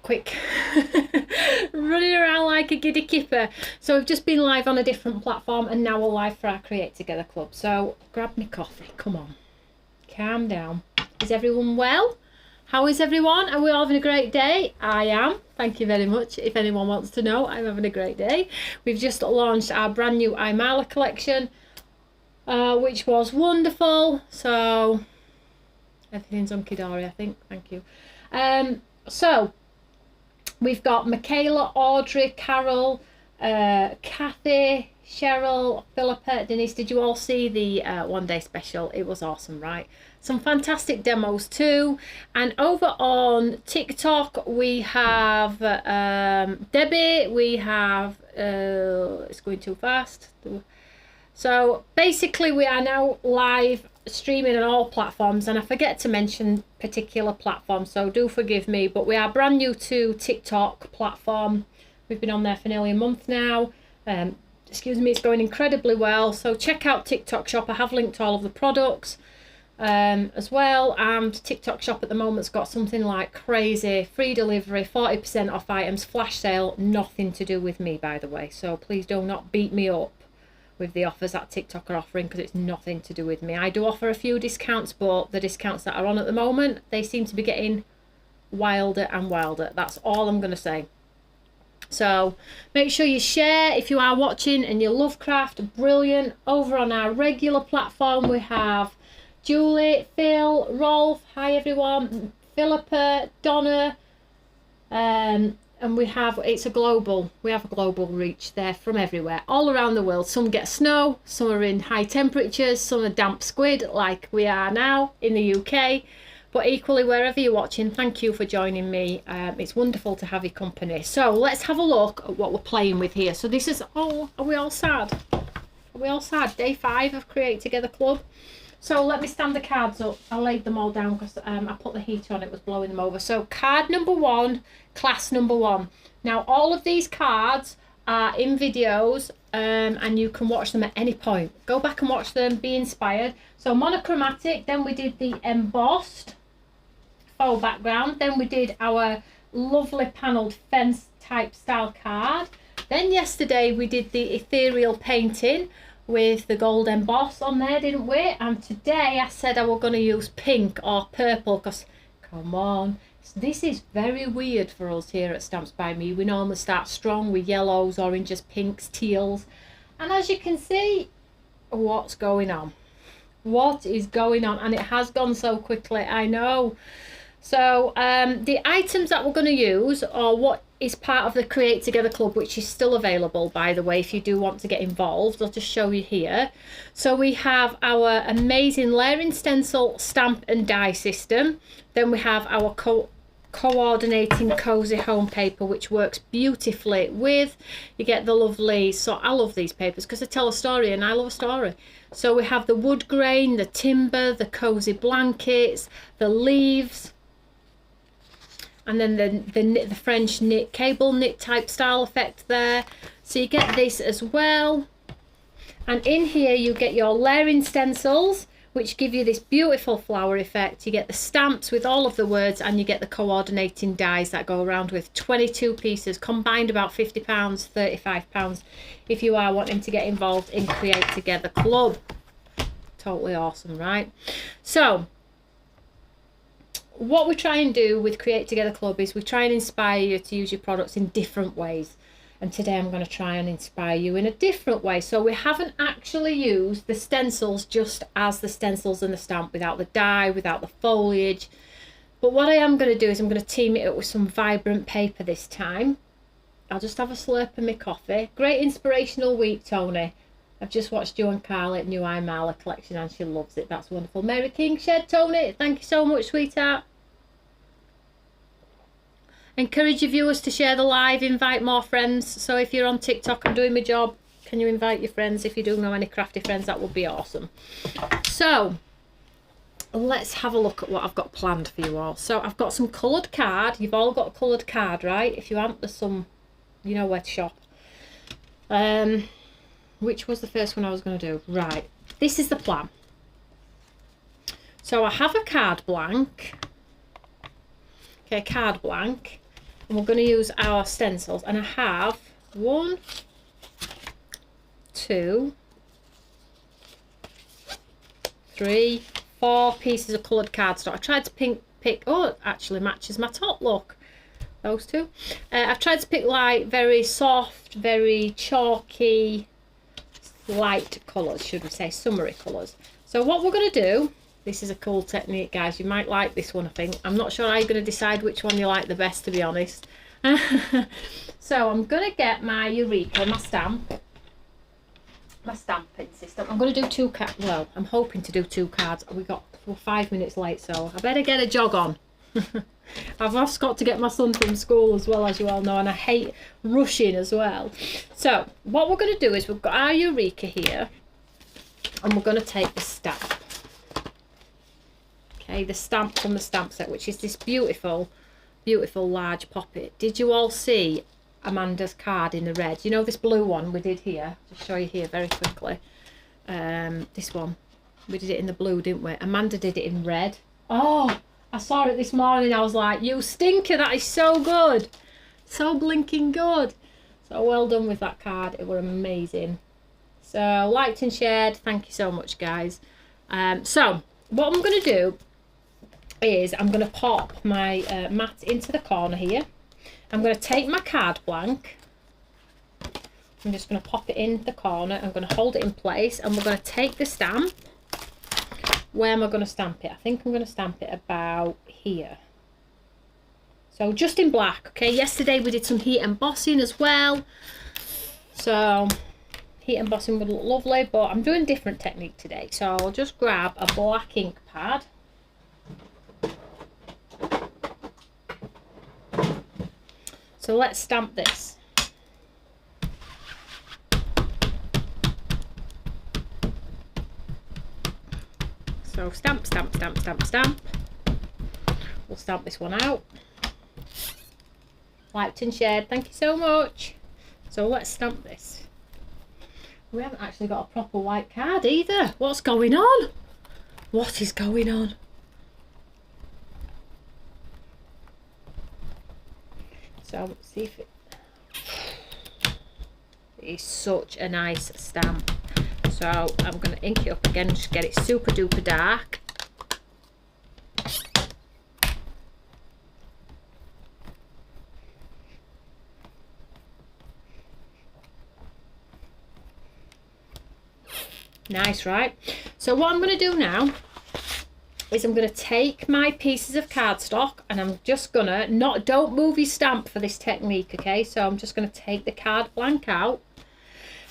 quick. Running around like a giddy kipper. So we've just been live on a different platform and now we're live for our Create Together Club. So grab me coffee, come on. Calm down. Is everyone well? How is everyone? Are we all having a great day? I am. Thank you very much. If anyone wants to know, I'm having a great day. We've just launched our brand new Imala collection, which was wonderful. So everything's hunky-dory, I think. Thank you. So we've got Michaela, Audrey, Carol, Kathy, Cheryl, Philippa, Denise. Did you all see the one day special? It was awesome, right? Some fantastic demos too. And over on TikTok we have Debbie, we have it's going too fast. So basically we are now live streaming on all platforms, and I forget to mention particular platforms, so do forgive me, but we are brand new to TikTok platform. We've been on there for nearly a month now. Excuse me, it's going incredibly well, so check out TikTok shop. I have linked all of the products as well, and TikTok shop at the moment's got something like crazy free delivery, 40% off items, flash sale. Nothing to do with me, by the way, so please do not beat me up with the offers that TikTok are offering, because it's nothing to do with me. I do offer a few discounts, but the discounts that are on at the moment, they seem to be getting wilder and wilder. That's all I'm going to say. So make sure you share if you are watching and you love craft. Brilliant. Over on our regular platform we have Julie, Phil, Rolf, hi everyone, Philippa, Donna, and we have a global reach there from everywhere, all around the world. Some get snow, some are in high temperatures, some are damp squid like we are now in the UK. But equally, wherever you're watching, thank you for joining me. It's wonderful to have your company. So let's have a look at what we're playing with here. So this is, oh, are we all sad? Are we all sad? Day 5 of Create Together Club. So let me stand the cards up. I laid them all down because I put the heat on, it was blowing them over. So card number 1, class number 1. Now all of these cards are in videos and you can watch them at any point. Go back and watch them, be inspired. So monochromatic, then we did the embossed faux background, then we did our lovely panelled fence type style card. Then yesterday we did the ethereal painting with the gold emboss on there, didn't we? And today I said I was going to use pink or purple because, come on, this is very weird for us here at Stamps by Me. We normally start strong with yellows, oranges, pinks, teals. And as you can see, what's going on? What is going on? And it has gone so quickly, I know. So the items that we're going to use are what is part of the Create Together Club, which is still available, by the way, if you do want to get involved. I'll just show you here. So we have our amazing layering stencil, stamp and die system. Then we have our coordinating cozy home paper, which works beautifully with, you get the lovely, so I love these papers because they tell a story and I love a story. So we have the wood grain, the timber, the cozy blankets, the leaves, and then the French knit, cable knit type style effect there. So you get this as well. And in here you get your layering stencils, which give you this beautiful flower effect. You get the stamps with all of the words, and you get the coordinating dies that go around with 22 pieces, combined about £50, £35 if you are wanting to get involved in Create Together Club. Totally awesome, right? So what we try and do with Create Together Club is we try and inspire you to use your products in different ways. And today I'm going to try and inspire you in a different way. So we haven't actually used the stencils just as the stencils and the stamp, without the die, without the foliage. But what I am going to do is I'm going to team it up with some vibrant paper this time. I'll just have a slurp of my coffee. Great inspirational week, Toni. I've just watched you and Carly new Imala collection and she loves it. That's wonderful. Mary King Shed, Toni, thank you so much, sweetheart. Encourage your viewers to share the live, invite more friends. So if you're on TikTok, I'm doing my job, can you invite your friends? If you do know any crafty friends, that would be awesome. So let's have a look at what I've got planned for you all. So I've got some coloured card. You've all got a coloured card, right? If you haven't, there's some, you know where to shop. Which was the first one I was going to do? Right, this is the plan. So I have a card blank. Okay, card blank. And we're going to use our stencils, and I have 1, 2, 3, 4 pieces of coloured cardstock. I tried to pick, oh, it actually matches my top, look, those two. I've tried to pick like very soft, very chalky, light colours, should we say, summery colours. So what we're going to do, this is a cool technique, guys, you might like this one, I think. I'm not sure how you're going to decide which one you like the best, to be honest. So I'm going to get my Eureka, my stamping system. I'm going to do 2 cards. Well, I'm hoping to do 2 cards. We're 5 minutes late, so I better get a jog on. I've also got to get my son from school as well, as you all know, and I hate rushing as well. So what we're going to do is we've got our Eureka here, and we're going to take the stamp. Okay, the stamp from the stamp set, which is this beautiful, beautiful large poppet. Did you all see Amanda's card in the red? You know this blue one we did here? Just show you here very quickly. This one, we did it in the blue, didn't we? Amanda did it in red. Oh, I saw it this morning. I was like, you stinker, that is so good, so blinking good. So well done with that card, it were amazing. So liked and shared, thank you so much, guys. So what I'm going to do is I'm going to pop my mat into the corner here. I'm going to take my card blank. I'm just going to pop it in the corner. I'm going to hold it in place, and we're going to take the stamp. Where am I going to stamp it? I think I'm going to stamp it about here. So just in black, okay? Yesterday we did some heat embossing as well. So heat embossing would look lovely, but I'm doing a different technique today. So I'll just grab a black ink pad. So let's stamp this. So stamp, stamp, stamp, stamp, stamp. We'll stamp this one out. Liked and shared, thank you so much. So let's stamp this. We haven't actually got a proper white card either. What's going on? What is going on? So let's see if it is such a nice stamp. So I'm going to ink it up again, just get it super duper dark. Nice, right? So what I'm going to do now is I'm going to take my pieces of cardstock, and I'm just going to, don't move your stamp for this technique, okay? So I'm just going to take the card blank out.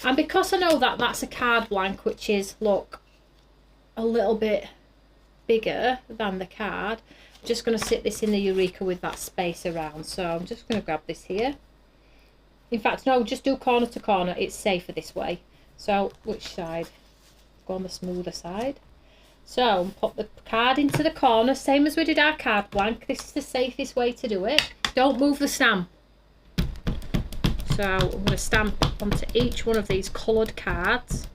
And because I know that that's a card blank, which is, look, a little bit bigger than the card, I'm just going to sit this in the Eureka with that space around. So I'm just going to grab this here. In fact, no, just do corner to corner. It's safer this way. So which side? Go on the smoother side. So put the card into the corner, same as we did our card blank. This is the safest way to do it. Don't move the stamp. So I'm going to stamp onto each one of these coloured cards.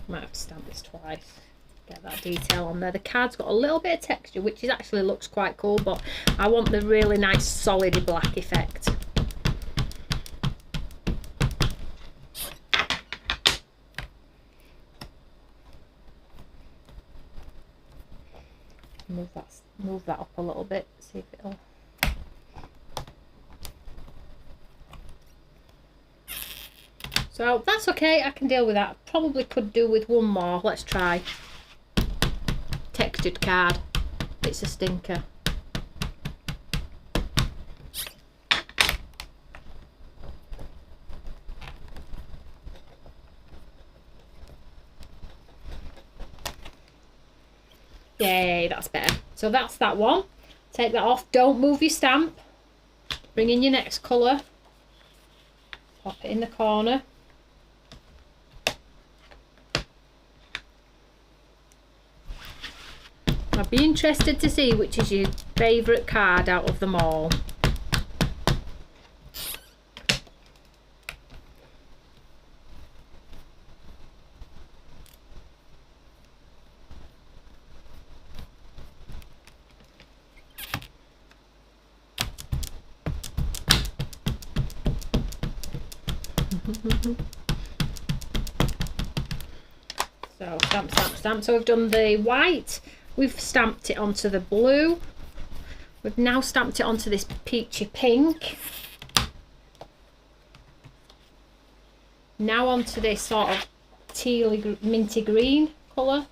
Might have to stamp this twice. Get that detail on there. The card's got a little bit of texture, which is actually looks quite cool, but I want the really nice solid black effect. Move that up a little bit, see if it'll. So that's okay, I can deal with that. Probably could do with one more. Let's try. Textured card. It's a stinker. Yay, that's better. So that's that one. Take that off. Don't move your stamp. Bring in your next colour. Pop it in the corner. I'd be interested to see which is your favourite card out of them all. So stamp, stamp, stamp. So we've done the white, we've stamped it onto the blue, we've now stamped it onto this peachy pink, now onto this sort of tealy minty green colour.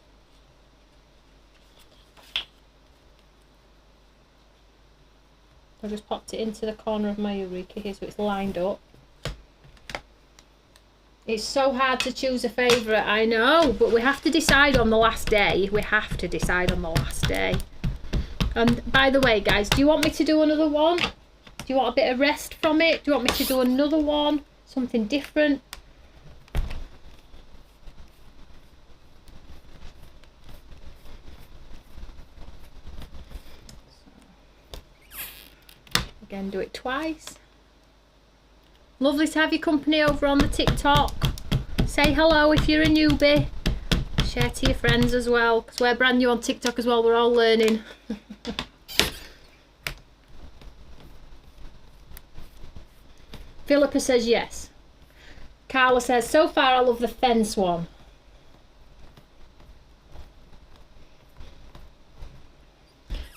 I just popped it into the corner of my Eureka here so it's lined up. It's so hard to choose a favourite, I know, but we have to decide on the last day. We have to decide on the last day. And by the way, guys, do you want me to do another one? Do you want a bit of rest from it? Do you want me to do another one? Something different? Again, do it twice. Lovely to have your company over on the TikTok. Say hello if you're a newbie. Share to your friends as well, because we're brand new on TikTok as well. We're all learning. Philippa says yes. Carla says, so far I love the fence one.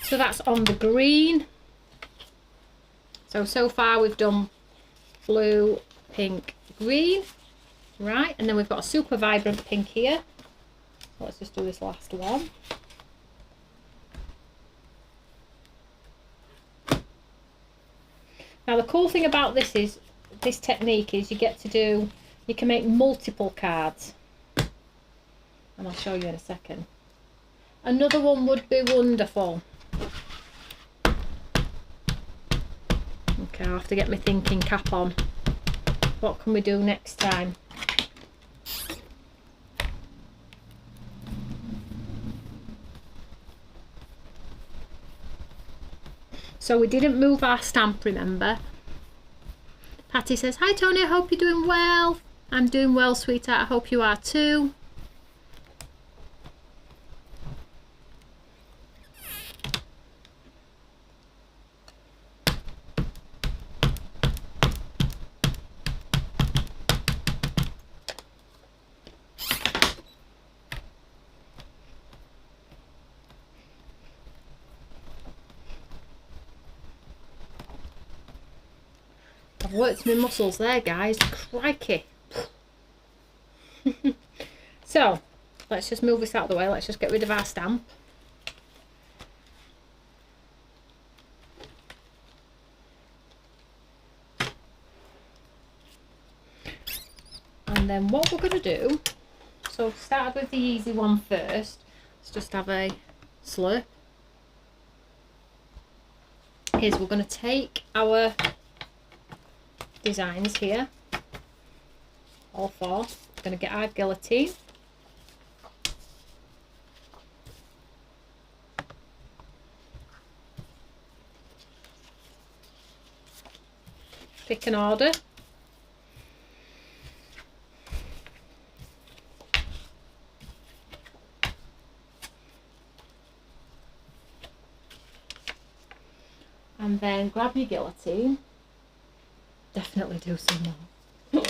So that's on the green. So far we've done blue, pink, green, right, and then we've got a super vibrant pink here. So let's just do this last one. Now the cool thing about this technique is you can make multiple cards, and I'll show you in a second. Another one would be wonderful. Okay, I'll have to get my thinking cap on. What can we do next time? So we didn't move our stamp, remember? Patty says, hi Toni, I hope you're doing well. I'm doing well, sweetheart. I hope you are too. I've worked my muscles there, guys. Crikey. So, let's just move this out of the way. Let's just get rid of our stamp. And then what we're going to do, so started with the easy one first. Let's just have a slurp. Is we're going to take our designs here, all four. We're going to get our guillotine, pick an order, and then grab your guillotine. Definitely do some more.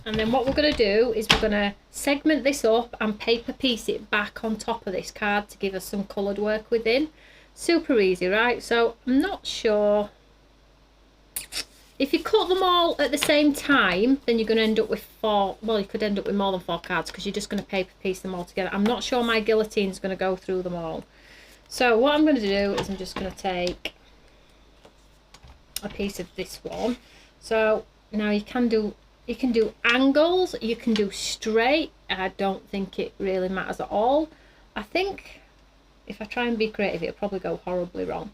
And then what we're going to do is we're going to segment this up and paper piece it back on top of this card to give us some coloured work within. Super easy, right? So I'm not sure. If you cut them all at the same time, then you're going to end up with four. Well, you could end up with more than 4 cards because you're just going to paper piece them all together. I'm not sure my guillotine's going to go through them all. So what I'm going to do is I'm just going to take a piece of this one. So now you can do angles, you can do straight. I don't think it really matters at all. I think if I try and be creative it'll probably go horribly wrong,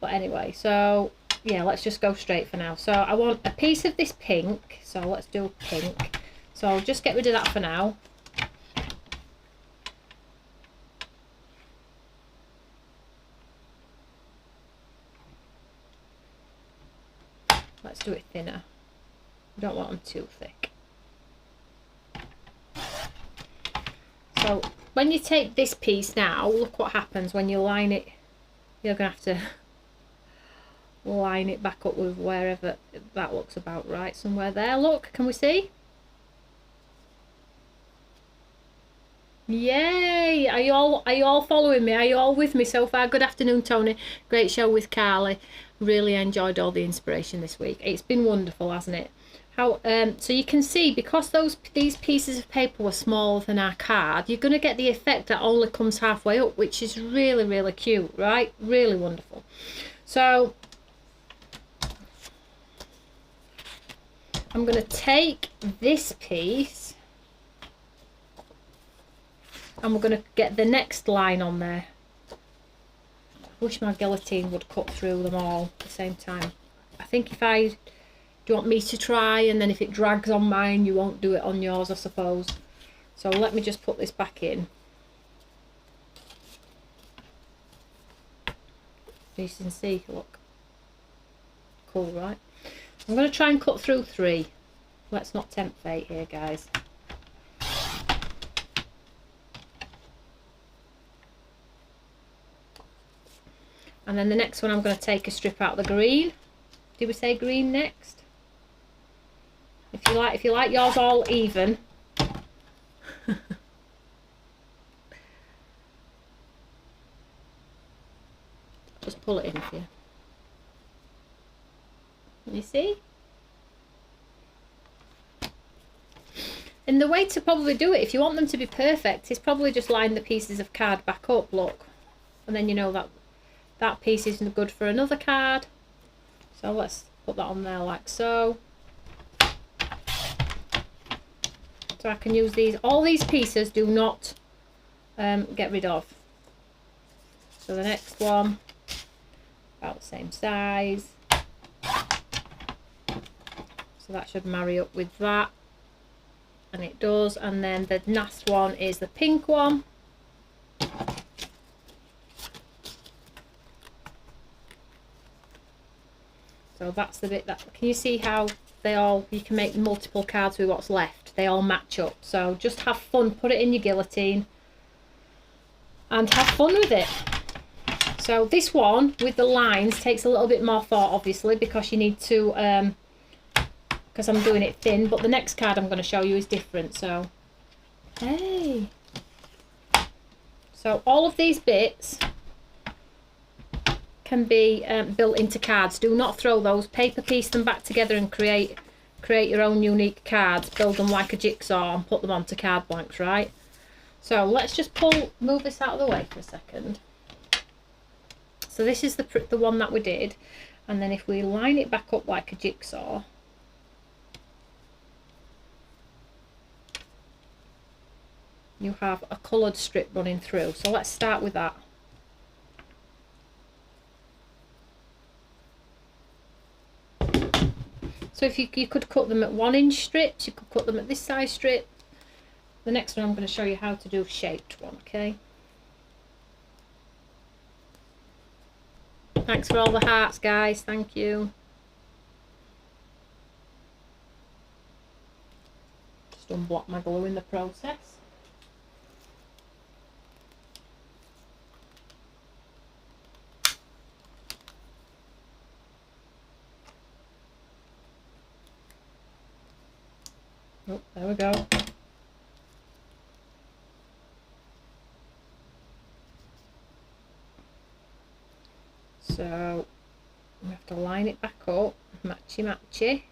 but anyway, so yeah, let's just go straight for now. So I want a piece of this pink, so let's do pink. So I'll just get rid of that for now. Let's do it thinner. We don't want them too thick. So when you take this piece now, look what happens when you line it. You're going to have to line it back up with wherever that looks about right, somewhere there. Look, can we see? Yay! Are you all following me? Are you all with me so far? Good afternoon, Tony. Great show with Carly. Really enjoyed all the inspiration this week. It's been wonderful, hasn't it? How so you can see, because these pieces of paper were smaller than our card, you're going to get the effect that only comes halfway up, which is really, really cute, right? Really wonderful. So I'm going to take this piece and we're going to get the next line on there. I wish my guillotine would cut through them all at the same time. I think if I... Do you want me to try, and then if it drags on mine, you won't do it on yours, I suppose. So let me just put this back in. You can see, look. Cool, right? I'm going to try and cut through 3. Let's not tempt fate here, guys. And then the next one, I'm going to take a strip out of the green. Did we say green next? If you like yours all even. Just pull it in for you. You see? And the way to probably do it, if you want them to be perfect, is probably just line the pieces of card back up, look. And then you know that that piece isn't good for another card. So let's put that on there like so. So I can use these. All these pieces do not get rid of. So the next one, about the same size. So that should marry up with that. And it does. And then the last one is the pink one. So that's the bit that, can you see how they all, you can make multiple cards with what's left. They all match up. So just have fun, put it in your guillotine and have fun with it. So this one with the lines takes a little bit more thought, obviously, because you need to, because I'm doing it thin, but the next card I'm going to show you is different. So, hey. So all of these bits can be built into cards. Do not throw those. Paper piece them back together and create your own unique cards. Build them like a jigsaw and put them onto card blanks, right? So let's just move this out of the way for a second. So this is the one that we did, and then if we line it back up like a jigsaw, you have a coloured strip running through. So let's start with that. So if you could cut them at 1-inch strips, you could cut them at this size strip. The next one I'm going to show you how to do a shaped one, okay? Thanks for all the hearts, guys. Thank you. Just unblock my glue in the process. Oh, there we go. So we have to line it back up, matchy matchy.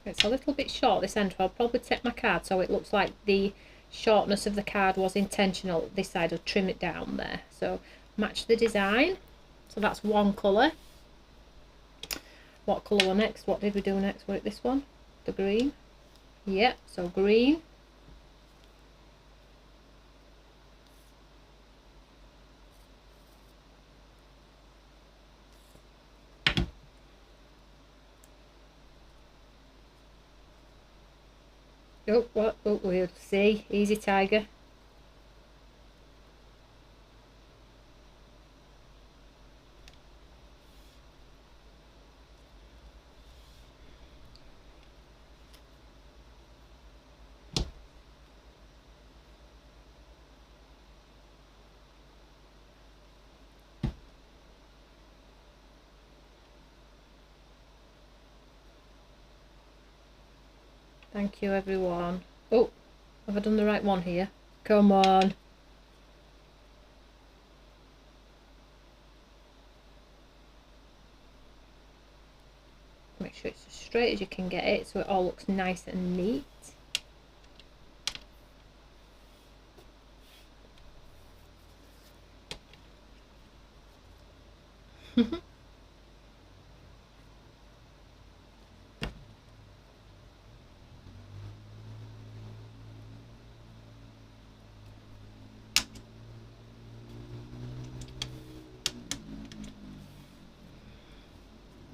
It's a little bit short this end, so I'll probably take my card so it looks like the shortness of the card was intentional. This side, will trim it down there. So match the design. So that's one colour. What colour was next? What did we do next? Was it this one? The green? Yep, so green. Oh, what? Oh, we'll see. Easy, tiger. Thank you, everyone. Oh, have I done the right one here? Come on. Make sure it's as straight as you can get it so it all looks nice and neat. Look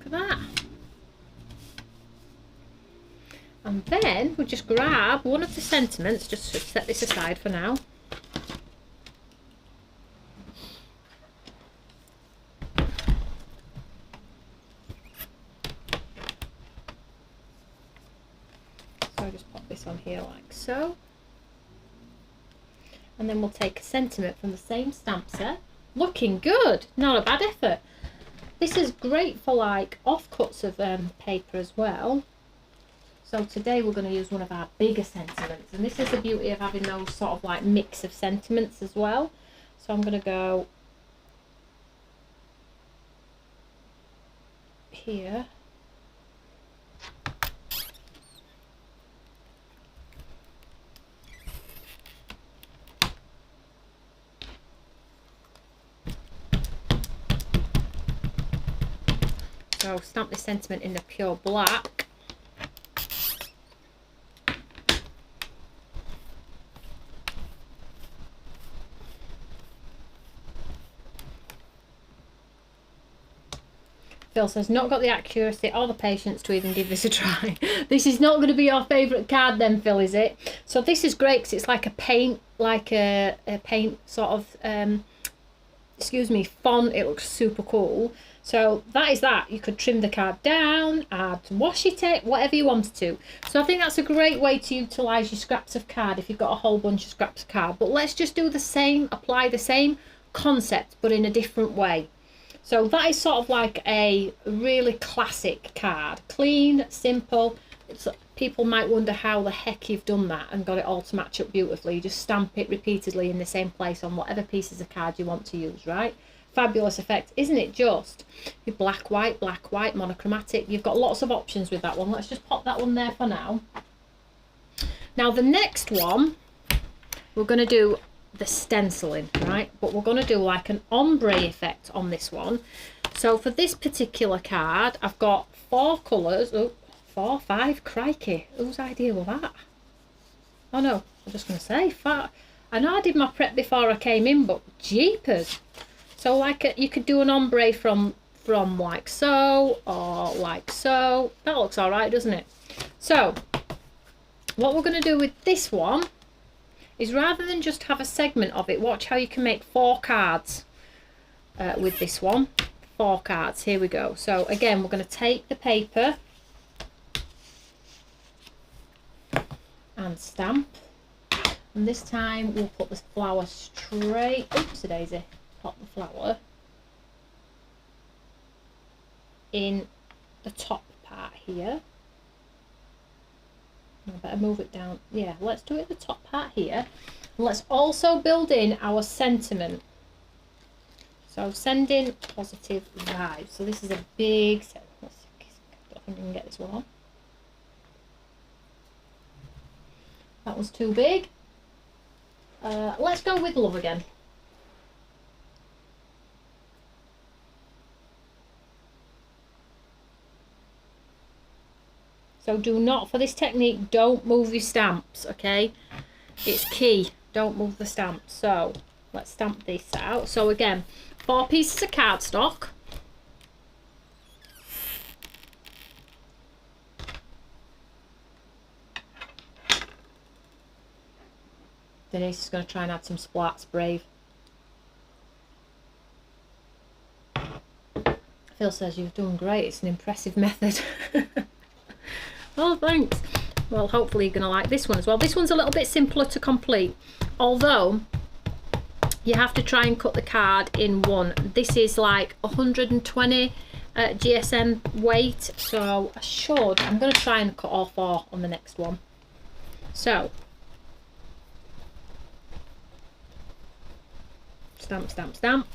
at that. And then we'll just grab one of the sentiments, just to set this aside for now. So I'll just pop this on here like so. And then we'll take a sentiment from the same stamp set. Looking good, not a bad effort. This is great for like offcuts of paper as well. So today we're going to use one of our bigger sentiments, and this is the beauty of having those sort of like mix of sentiments as well. So I'm going to go here. So stamp this sentiment in the pure black. Phil says, not got the accuracy or the patience to even give this a try. This is not going to be your favourite card then, Phil, is it? So this is great because it's like a paint, paint sort of, excuse me, font. It looks super cool. So that is that. You could trim the card down, add washi tape, whatever you wanted to. So I think that's a great way to utilise your scraps of card if you've got a whole bunch of scraps of card. But let's just do the same, apply the same concept, but in a different way. So that is sort of like a really classic card. Clean, simple. People might wonder how the heck you've done that and got it all to match up beautifully. You just stamp it repeatedly in the same place on whatever pieces of card you want to use, right? Fabulous effect, isn't it just? Your black, white, monochromatic. You've got lots of options with that one. Let's just pop that one there for now. Now the next one, we're going to do the stenciling, right? But we're going to do like an ombre effect on this one. So for this particular card, I've got 4 colours. Oh, 4, 5, crikey. Whose idea was that? Oh no, I'm just going to say, I know I did my prep before I came in, but jeepers. So like you could do an ombre from like so, or like so. That looks all right, doesn't it? So what we're going to do with this one is, rather than just have a segment of it, watch how you can make 4 cards with this one. 4 cards, here we go. So again, we're going to take the paper and stamp, and this time we'll put the flower straight, oopsie daisy, pop the flower in the top part here. I better move it down. Yeah, let's do it at the top part here. And let's also build in our sentiment. So sending positive vibes. So this is a big set. I don't think I can get this one on. That was too big. Let's go with love again. So do not, for this technique, don't move your stamps, okay? It's key, don't move the stamps. So let's stamp this out. So again, 4 pieces of cardstock. Denise is going to try and add some splats, brave. Phil says you've done great, it's an impressive method. Oh, thanks. Well, hopefully you're going to like this one as well. This one's a little bit simpler to complete, although you have to try and cut the card in one. This is like 120 GSM weight, so I'm going to try and cut all 4 on the next one. So stamp, stamp, stamp.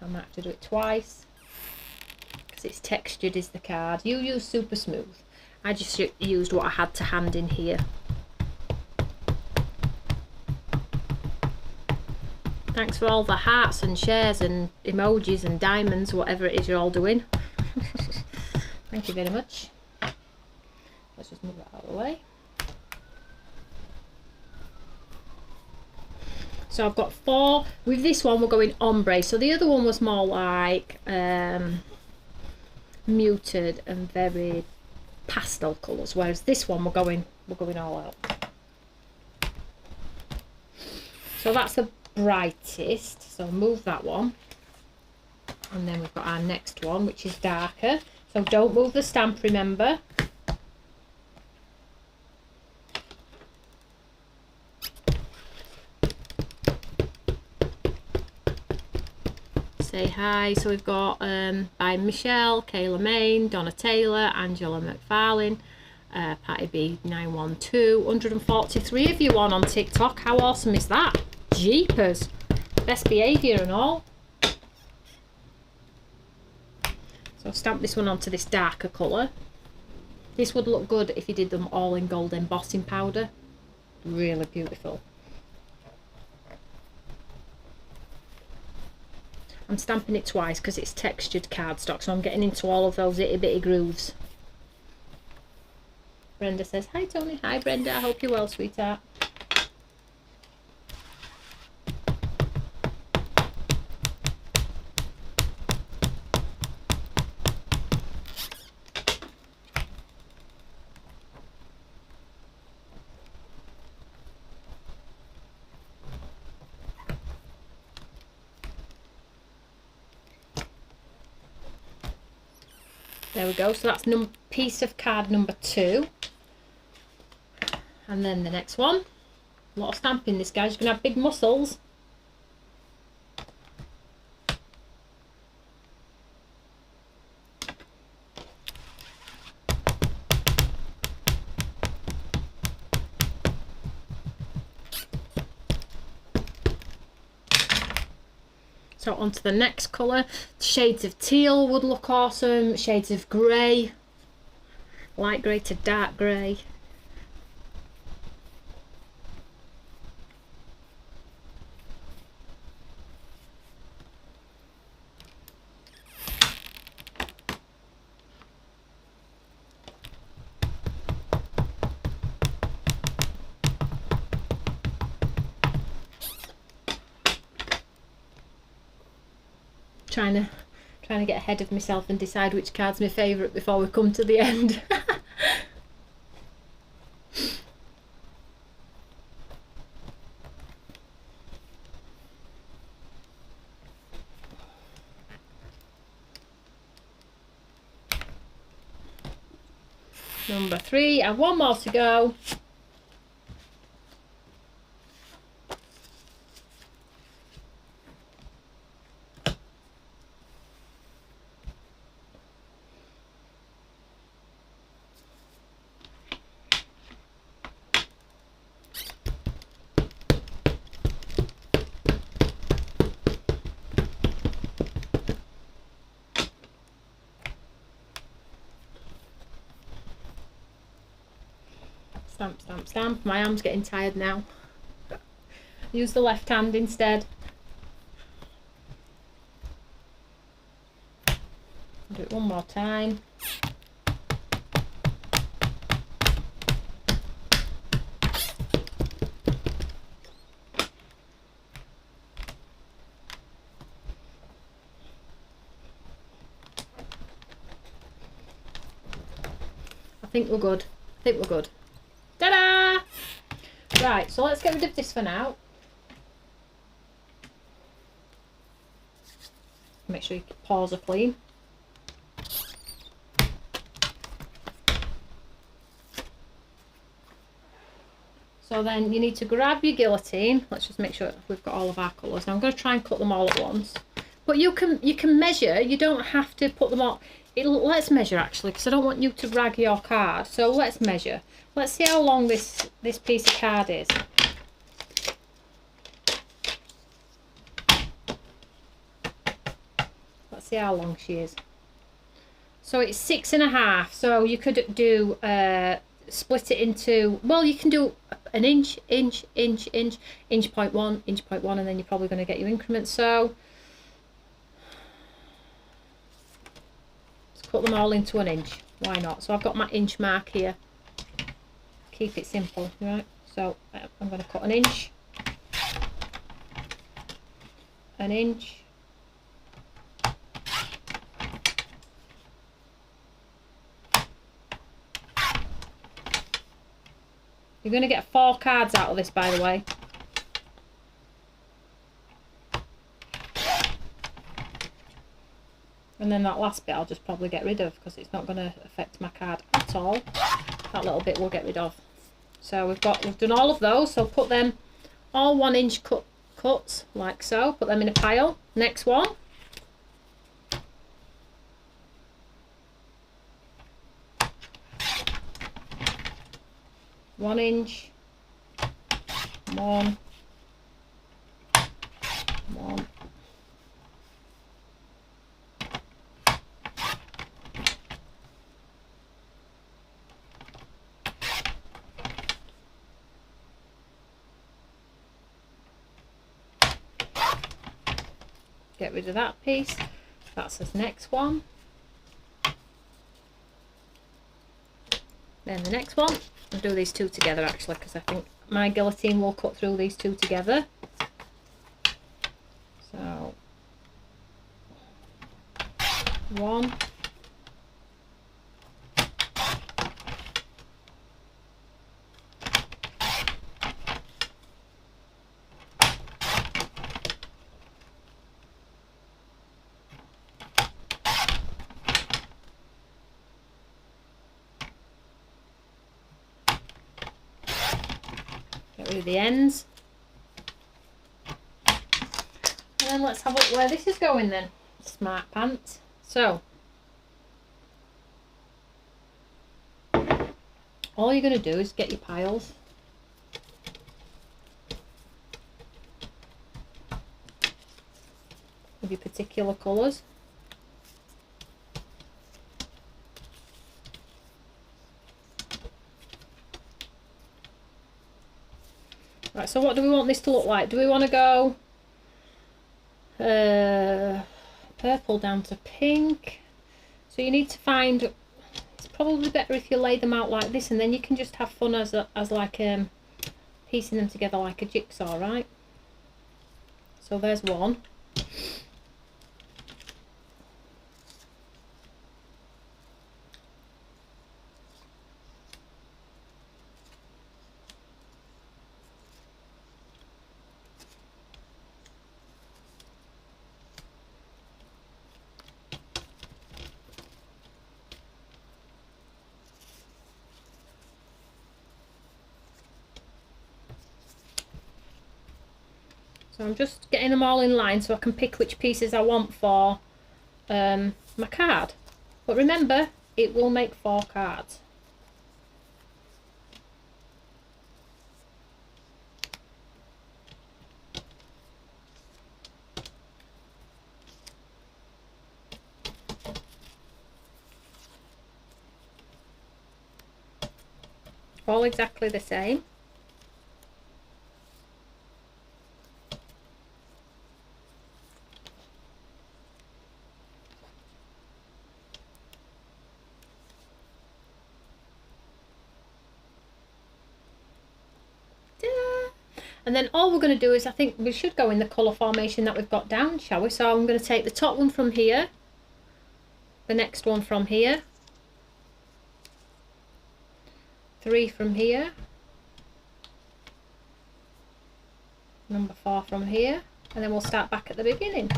I might have to do it twice because it's textured is the card. You use super smooth. I just used what I had to hand in here. Thanks for all the hearts and shares and emojis and diamonds, whatever it is you're all doing. Thank you very much. Let's just move that out of the way. So I've got 4. With this one we're going ombre. So the other one was more like muted and very pastel colours, whereas this one we're going all out. So that's the brightest, so move that one, and then we've got our next one which is darker, so don't move the stamp, remember. Say hi. So we've got by Michelle, Kayla Main, Donna Taylor, Angela McFarlane, Patty B 912, 143 of you on TikTok. How awesome is that? Jeepers, best behaviour and all. So stamp this one onto this darker colour. This would look good if you did them all in gold embossing powder. Really beautiful. I'm stamping it twice because it's textured cardstock, so I'm getting into all of those itty bitty grooves. Brenda says, hi Tony. Hi Brenda, I hope you're well, sweetheart. There we go, so that's piece of card number 2. And then the next one. A lot of stamping this guy, you're going to have big muscles. So onto the next colour. Shades of teal would look awesome. Shades of grey. Light grey to dark grey. Trying to get ahead of myself and decide which card's my favourite before we come to the end. Number 3, and one more to go. Stamp, stamp, stamp. My arm's getting tired now. Use the left hand instead. Do it one more time. I think we're good. I think we're good. Ta-da! Right, so let's get rid of this for now. Make sure your paws are clean. So So then you need to grab your guillotine. Let's just make sure we've got all of our colours. Now I'm going to try and cut them all at once. But you can measure. You don't have to put them all. Let's measure actually, because I don't want you to rag your card. So let's measure. Let's see how long this piece of card is. Let's see how long she is. So it's 6.5. So you could do split it into, well, you can do an inch, 0.1, 0.1, and then you're probably going to get your increments. So let's cut them all into an inch. Why not? So I've got my inch mark here. Keep it simple, right? So I'm going to cut an inch, an inch, you're going to get 4 cards out of this, by the way. And then that last bit I'll just probably get rid of because it's not going to affect my card at all. That little bit we'll get rid of. So we've done all of those. So put them all 1 inch cuts like so. Put them in a pile. Next one. One inch, one, get rid of that piece. That's this next one. Then the next one. I'll do these two together actually, because I think my guillotine will cut through these two together. So 1, get rid of the ends, and then let's have a look where this is going then. Smart pants. So all you're going to do is get your piles. Of your particular colours. Right, so what do we want this to look like? Do we want to go purple down to pink? So you need to find, it's probably better if you lay them out like this, and then you can just have fun as like piecing them together like a jigsaw, right? So there's one. So I'm just getting them all in line so I can pick which pieces I want for my card. But remember, it will make 4 cards. All exactly the same. And then all we're going to do is, I think we should go in the colour formation that we've got down, shall we? So I'm going to take the top one from here, the next one from here, 3 from here, number 4 from here, and then we'll start back at the beginning.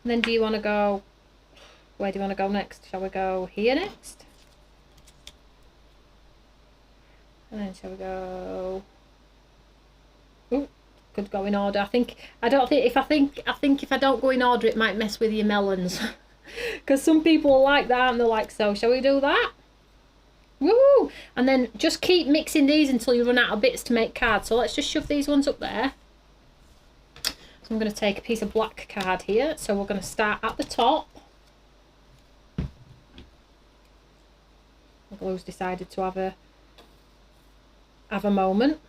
And then do you want to go Where do you want to go next? Shall we go here next? And then shall we go... Ooh, could go in order. I think if I don't go in order, it might mess with your melons. Because some people like that and they're like, so shall we do that? Woo! And then just keep mixing these until you run out of bits to make cards. So let's just shove these ones up there. So I'm going to take a piece of black card here. So we're going to start at the top. The glue's decided to have a moment.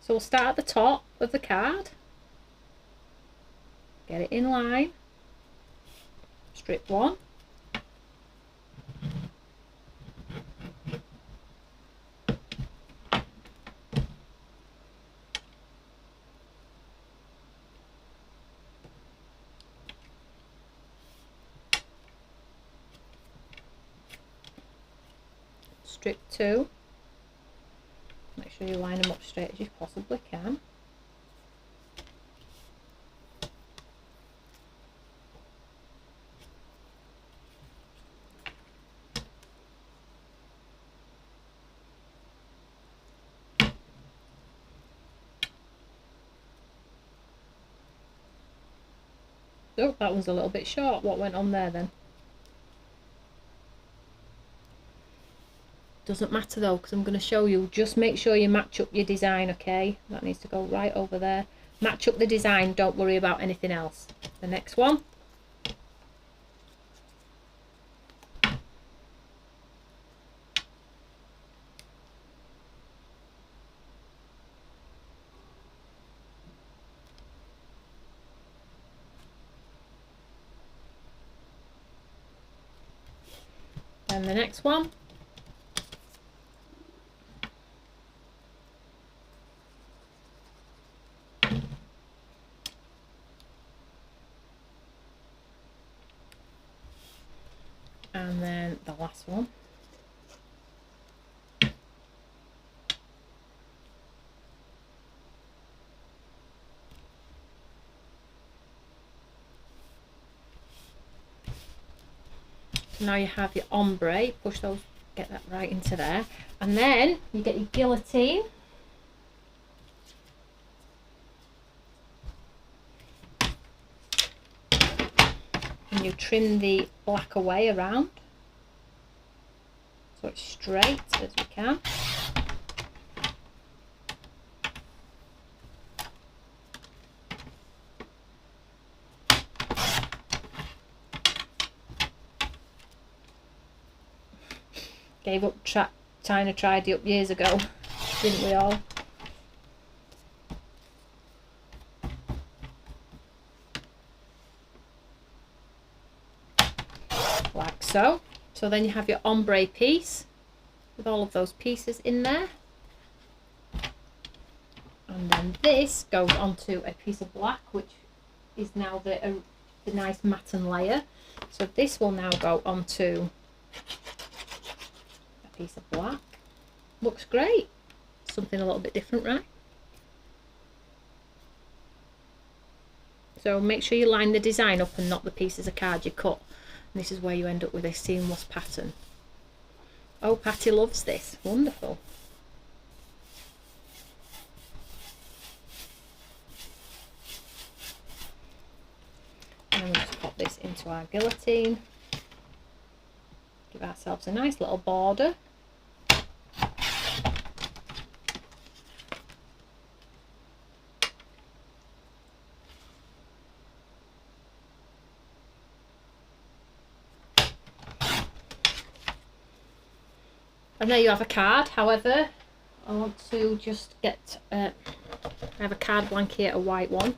So we'll start at the top of the card. Get it in line. Strip one. Strip two. Make sure you line them up straight as you possibly can. Oh, that one's a little bit short. What went on there then? Doesn't matter though, because I'm going to show you. Just make sure you match up your design, okay? That needs to go right over there. Match up the design, don't worry about anything else. The next one. And the next one. And then the last one. So now you have your ombre, push those, get that right into there. And then you get your guillotine. And you trim the black away around so it's straight as we can. Gave up trying to tidy up years ago, didn't we all? Like so. So then you have your ombre piece with all of those pieces in there. And then this goes onto a piece of black, which is now the nice matten layer. So this will now go onto a piece of black. Looks great. Something a little bit different, right? So make sure you line the design up and not the pieces of card you cut. And this is where you end up with a seamless pattern. Oh, Patty loves this. Wonderful. And we'll just pop this into our guillotine. Give ourselves a nice little border. And there you have a card. However, I want to just get, I have a card blank here, a white one.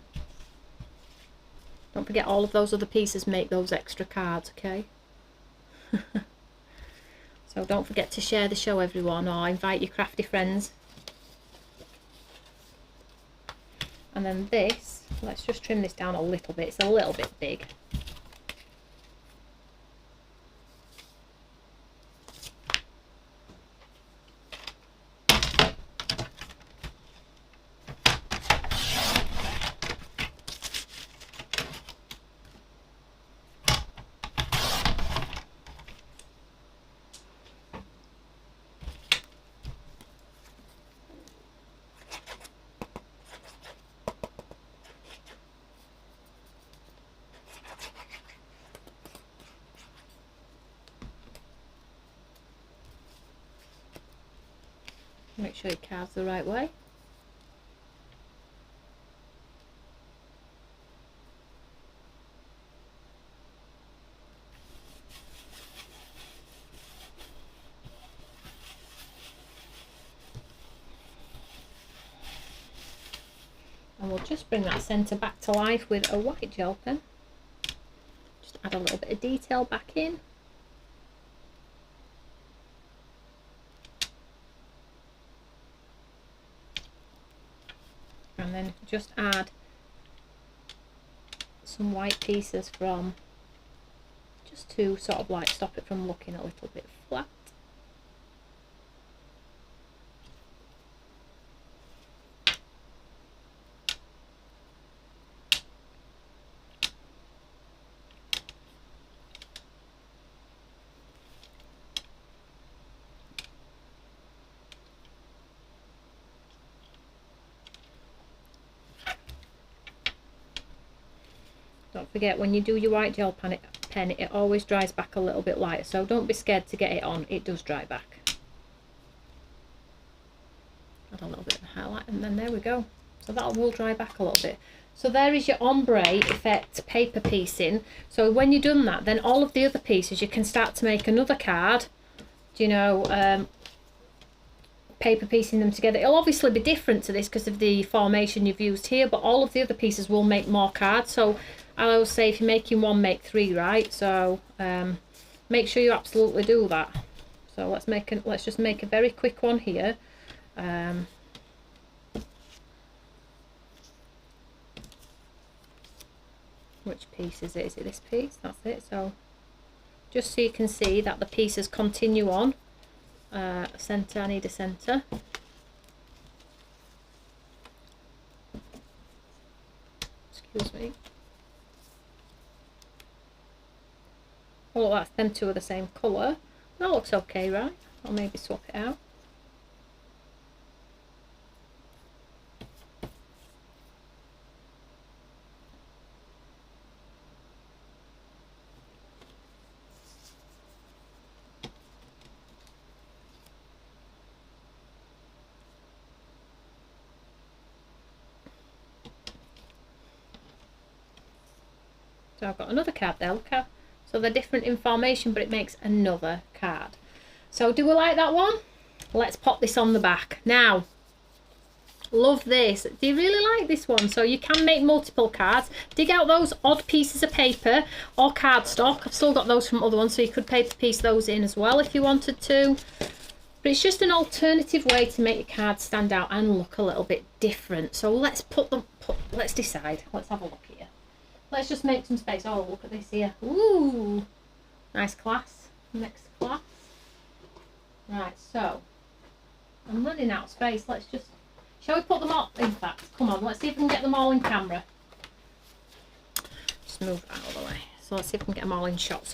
Don't forget all of those other pieces make those extra cards, okay? So don't forget to share the show, everyone, or invite your crafty friends. And then this, let's just trim this down a little bit. It's a little bit big. Make sure it carves the right way. And we'll just bring that centre back to life with a white gel pen. Just add a little bit of detail back in. And then just add some white pieces from, just to sort of like stop it from looking a little bit flat. Don't forget, when you do your white gel pen, it always dries back a little bit lighter, so don't be scared to get it on, it does dry back. Add a little bit of highlight, and then there we go. So that will dry back a little bit. So there is your ombre effect paper piecing. So when you've done that, then all of the other pieces, you can start to make another card, you know, paper piecing them together. It'll obviously be different to this because of the formation you've used here, but all of the other pieces will make more cards. So I always say, if you're making one, make three, right? So make sure you absolutely do that. So let's just make a very quick one here. Which piece is it? Is it this piece? That's it. So just so you can see that the pieces continue on. Centre, I need a centre. Excuse me. Oh, that's them two are the same colour. That looks okay, right? I'll maybe swap it out. So I've got another card there, look how. So they're different in formation, but it makes another card. So do we like that one? Let's pop this on the back. Now, love this. Do you really like this one? So you can make multiple cards. Dig out those odd pieces of paper or cardstock. I've still got those from other ones, so you could paper piece those in as well if you wanted to. But it's just an alternative way to make your cards stand out and look a little bit different. So let's let's decide. Let's have a look here. Let's just make some space. Oh, look at this here. Ooh, nice class. Next class. Right, so I'm running out of space. Let's just, shall we put them all? In fact, come on, let's see if we can get them all in camera. Just move out of the way. So let's see if we can get them all in shot.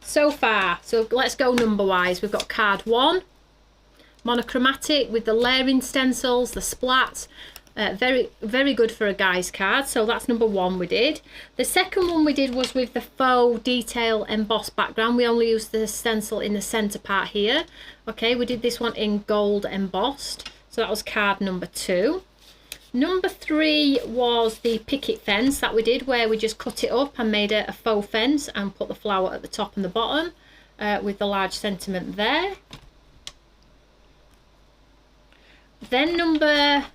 So far, so let's go number wise. We've got card 1, monochromatic with the layering stencils, the splats. Very good for a guy's card. So that's number 1 we did. The second one we did was with the faux detail embossed background. We only used the stencil in the centre part here. Okay, we did this one in gold embossed. So that was card number 2. Number 3 was the picket fence that we did, where we just cut it up and made a faux fence and put the flower at the top and the bottom with the large sentiment there. Then number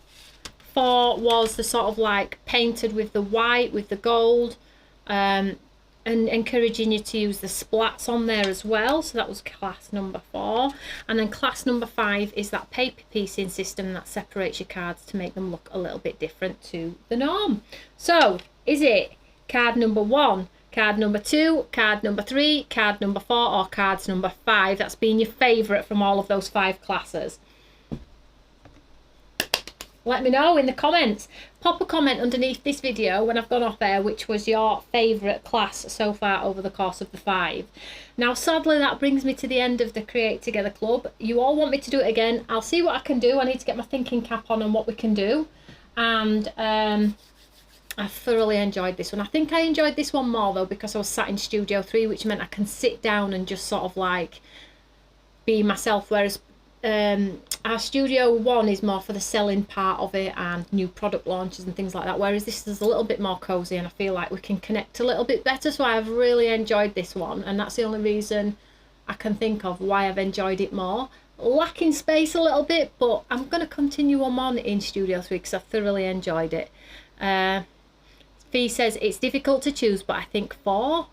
4 was the sort of like painted with the white, with the gold, and encouraging you to use the splats on there as well. So that was class number 4. And then class number 5 is that paper piecing system that separates your cards to make them look a little bit different to the norm. So is it card number 1, card number 2, card number 3, card number 4, or cards number 5 that's been your favourite from all of those 5 classes? Let me know in the comments. Pop a comment underneath this video when I've gone off air which was your favourite class so far over the course of the 5. Now sadly that brings me to the end of the Create Together Club. You all want me to do it again. I'll see what I can do. I need to get my thinking cap on what we can do. And I thoroughly enjoyed this one. I think I enjoyed this one more though because I was sat in Studio 3, which meant I can sit down and just sort of like be myself, whereas our Studio One is more for the selling part of it and new product launches and things like that, whereas this is a little bit more cozy and I feel like we can connect a little bit better. So I've really enjoyed this one, and that's the only reason I can think of why I've enjoyed it more. Lacking space a little bit, but I'm going to continue on in Studio 3 because I've thoroughly enjoyed it. Fee says it's difficult to choose, but I think 4.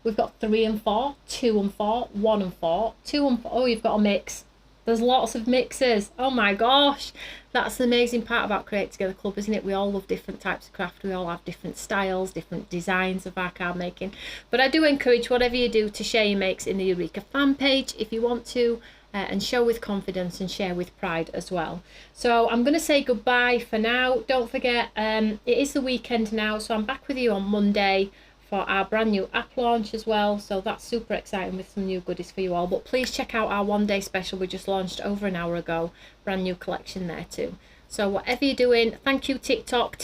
We've got 3 and 4, 2 and 4, 1 and 4, 2 and 4. Oh, you've got a mix. There's lots of mixes. Oh my gosh, that's the amazing part about Create Together Club, isn't it? We all love different types of craft. We all have different styles, different designs of our card making. But I do encourage, whatever you do, to share your makes in the Eureka fan page if you want to, and show with confidence and share with pride as well. So I'm going to say goodbye for now. Don't forget, it is the weekend now, so I'm back with you on Monday for our brand new app launch as well, so that's super exciting with some new goodies for you all. But please check out our 1-day special we just launched over an hour ago, brand new collection there too. So whatever you're doing, thank you TikTok.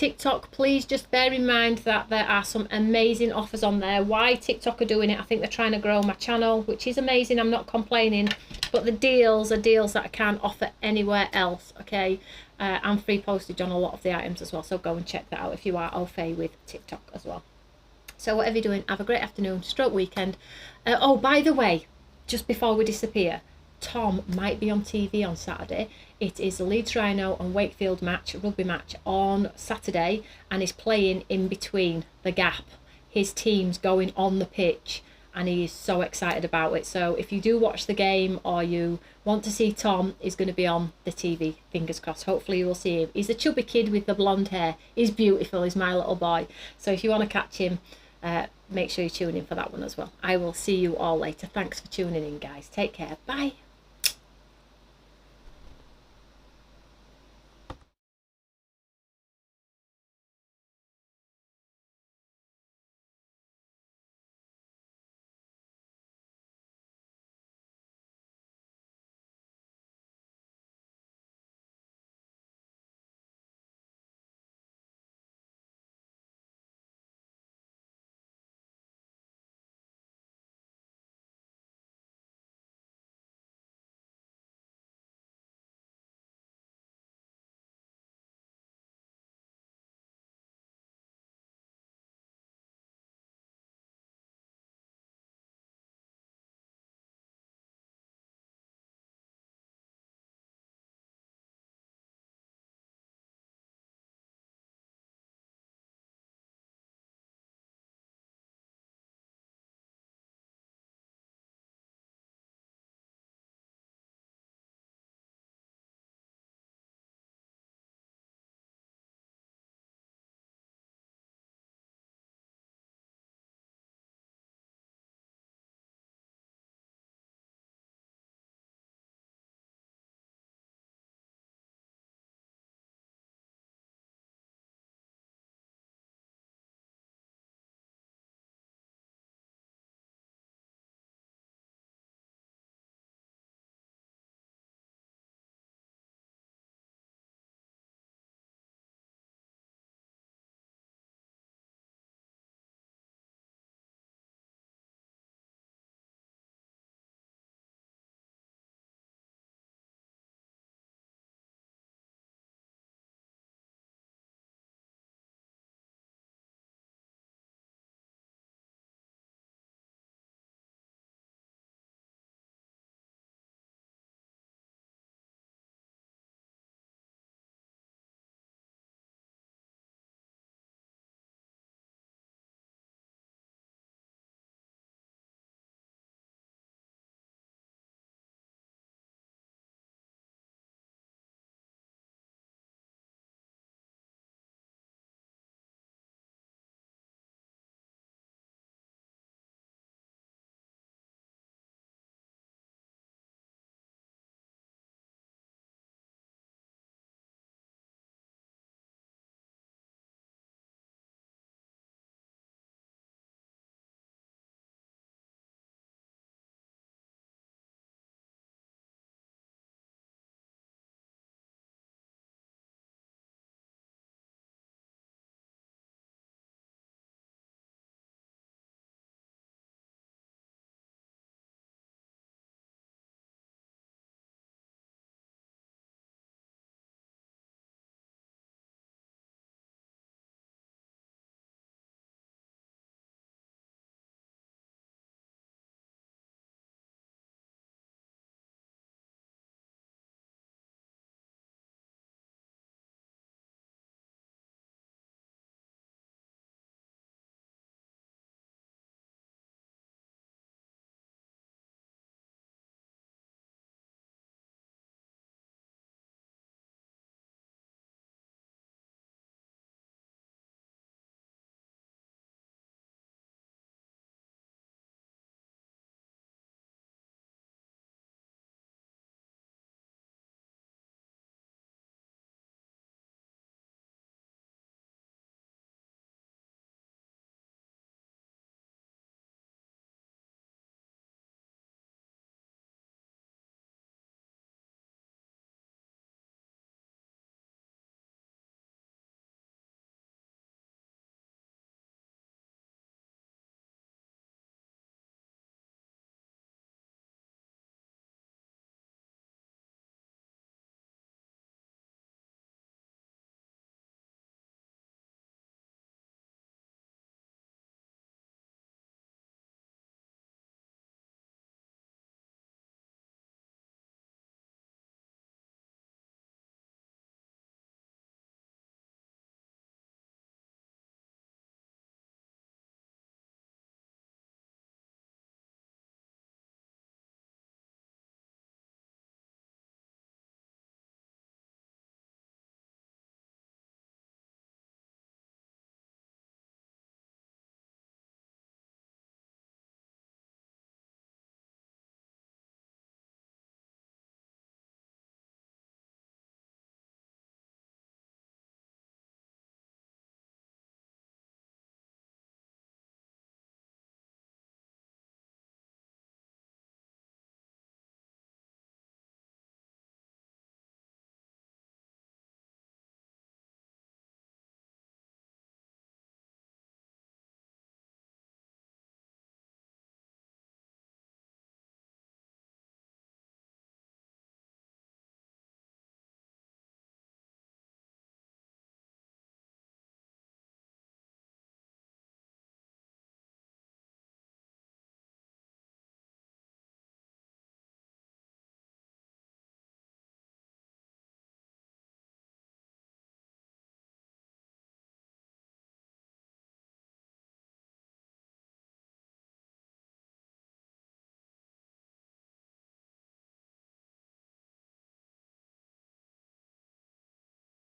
Please just bear in mind that there are some amazing offers on there. Why TikTok are doing it, I think they're trying to grow my channel, which is amazing, I'm not complaining, but the deals are deals that I can't offer anywhere else, okay? And free postage on a lot of the items as well, so go and check that out if you are au fait with TikTok as well. So whatever you're doing, have a great afternoon, stroke weekend. Oh, by the way, just before we disappear, Tom might be on TV on Saturday. It is the Leeds Rhino and Wakefield match, rugby match on Saturday, and he's playing in between the gap. His team's going on the pitch and he is so excited about it. So if you do watch the game or you want to see Tom, he's going to be on the TV, fingers crossed. Hopefully you will see him. He's a chubby kid with the blonde hair. He's beautiful, he's my little boy. So if you want to catch him, make sure you tune in for that one as well. I will see you all later. Thanks for tuning in, guys. Take care. Bye.